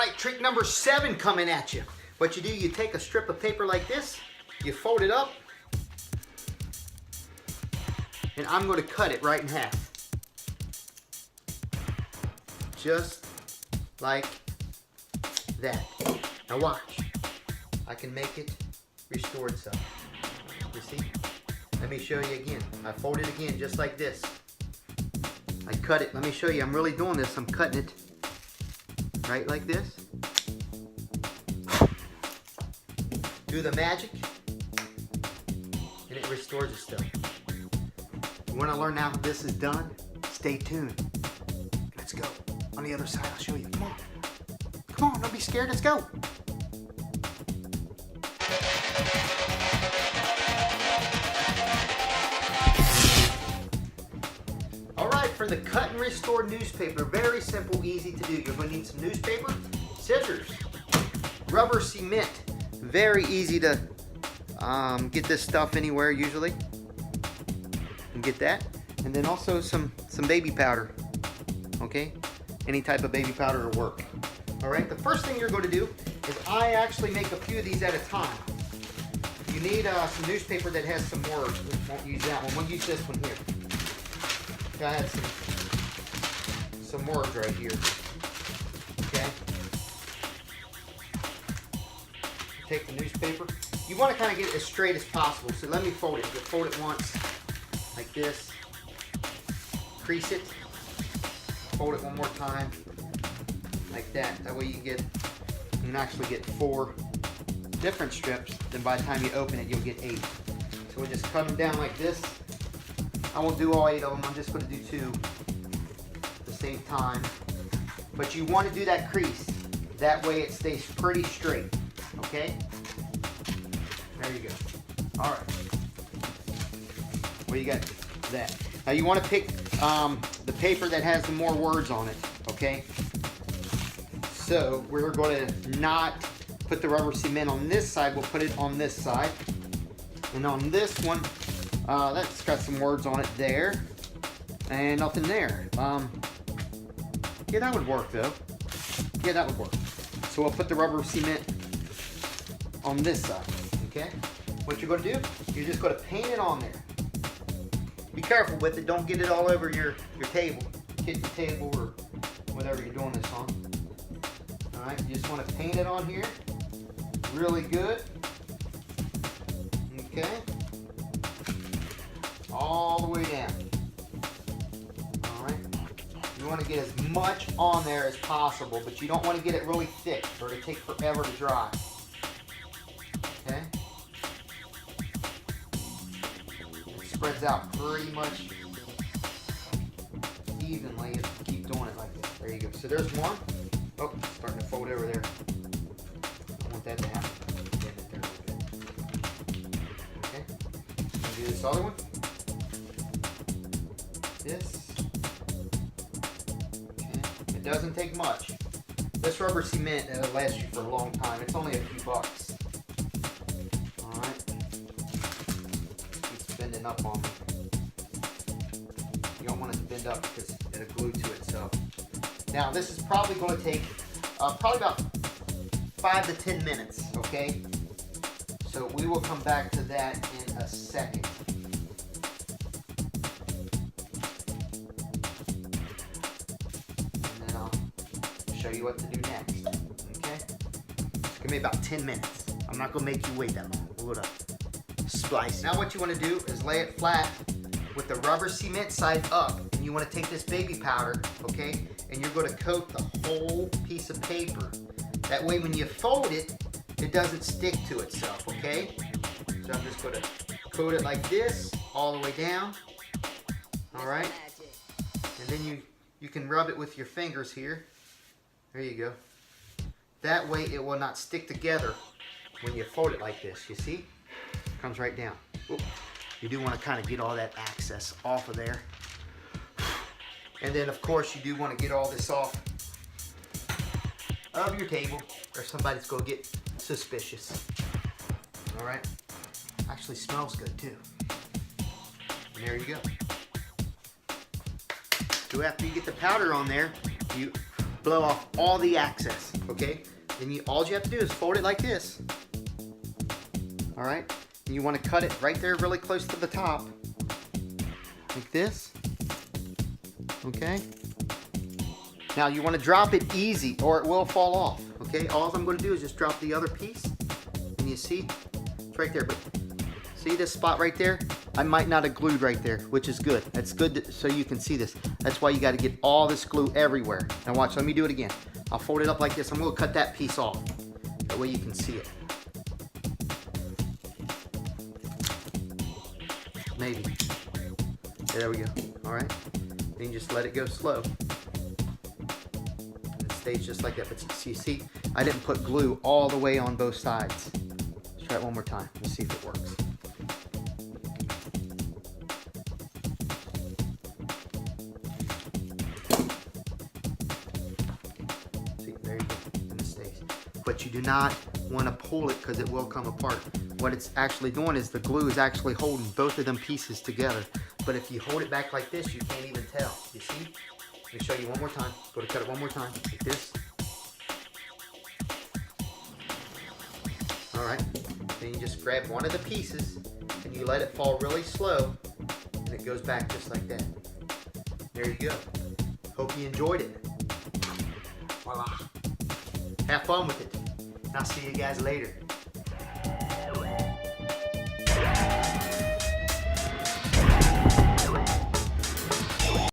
right, trick number 7 coming at you. What you do, you take a strip of paper like this, you fold it up, and I'm going to cut it right in half. Just like that. Now watch. I can make it restore itself. You see? Let me show you again. I fold it again just like this. I cut it. Let me show you. I'm really doing this. I'm cutting it right like this. Do the magic, and it restores itself. You want to learn how this is done? Stay tuned. Let's go. On the other side, I'll show you. Come on. Come on, don't be scared. Let's go. All right, for the cut and restore newspaper, very simple, easy to do. You're going to need some newspaper, scissors, rubber cement. Very easy to get this stuff anywhere usually. And get that. And then also some baby powder. Okay? Any type of baby powder will work. Alright, the first thing you're going to do is I actually make a few of these at a time. You need some newspaper that has some words. We won't use that one. We'll use this one here. I have some words right here. Okay? Take the newspaper. You want to kind of get it as straight as possible. So let me fold it. You fold it once, like this. Crease it. Fold it one more time, like that. That way you can actually get 4 different strips. Then by the time you open it, you'll get 8. So we just cut them down like this. I won't do all 8 of them. I'm just going to do 2 at the same time. But you want to do that crease. That way it stays pretty straight. Okay? There you go. Alright. Well, you got that. Now you want to pick the paper that has the more words on it. Okay? So we're going to not put the rubber cement on this side. We'll put it on this side. And on this one, that's got some words on it there. And nothing there. Yeah, that would work though. Yeah, that would work. So we'll put the rubber cement on this side, okay? What you're going to do, you're just going to paint it on there. Be careful with it, don't get it all over your table, kitchen table, or whatever you're doing this on. Alright, you just want to paint it on here, really good, okay? All the way down. Alright, you want to get as much on there as possible, but you don't want to get it really thick, or it'll take forever to dry. Okay? It spreads out pretty much evenly if you keep doing it like this. There you go. So there's one. Oh, it's starting to fold over there. I don't want that to happen. Get it there a little bit. Okay? I'll do this other one. This. Okay. It doesn't take much. This rubber cement will last you for a long time. It's only a few bucks. Up on me. You don't want it to bend up because it'll glue to itself. Now this is probably going to take probably about 5 to 10 minutes, okay? So we will come back to that in a second. And then I'll show you what to do next, okay? It's going to be about 10 minutes. I'm not going to make you wait that long. Hold up. Splice. Now what you want to do is lay it flat with the rubber cement side up, and you want to take this baby powder, okay, and you're going to coat the whole piece of paper. That way when you fold it, it doesn't stick to itself, okay? So I'm just going to coat it like this all the way down. Alright? And then you can rub it with your fingers here. There you go. That way it will not stick together when you fold it like this, you see? Comes right down. Oop. You do want to kind of get all that excess off of there. And then of course you do want to get all this off of your table or somebody's going to get suspicious. Alright? Actually smells good too. And there you go. So after you get the powder on there, you blow off all the excess, okay? Then all you have to do is fold it like this. All right? And you want to cut it right there really close to the top. Like this. Okay? Now you want to drop it easy or it will fall off. Okay? All I'm going to do is just drop the other piece. And you see? It's right there. But see this spot right there? I might not have glued right there, which is good. That's good so you can see this. That's why you got to get all this glue everywhere. Now watch, let me do it again. I'll fold it up like this. I'm going to cut that piece off. That way you can see it. Maybe. There we go. All right. Then you just let it go slow. And it stays just like that. But you see, I didn't put glue all the way on both sides. Let's try it one more time. Let's see if it works. See, there you go. And it stays. But you do not want to pull it because it will come apart. What it's actually doing is the glue is actually holding both of them pieces together. But if you hold it back like this, you can't even tell. You see? Let me show you one more time. Go to cut it one more time. Like this. All right. Then you just grab one of the pieces and you let it fall really slow. And it goes back just like that. There you go. Hope you enjoyed it. Voila. Have fun with it. And I'll see you guys later.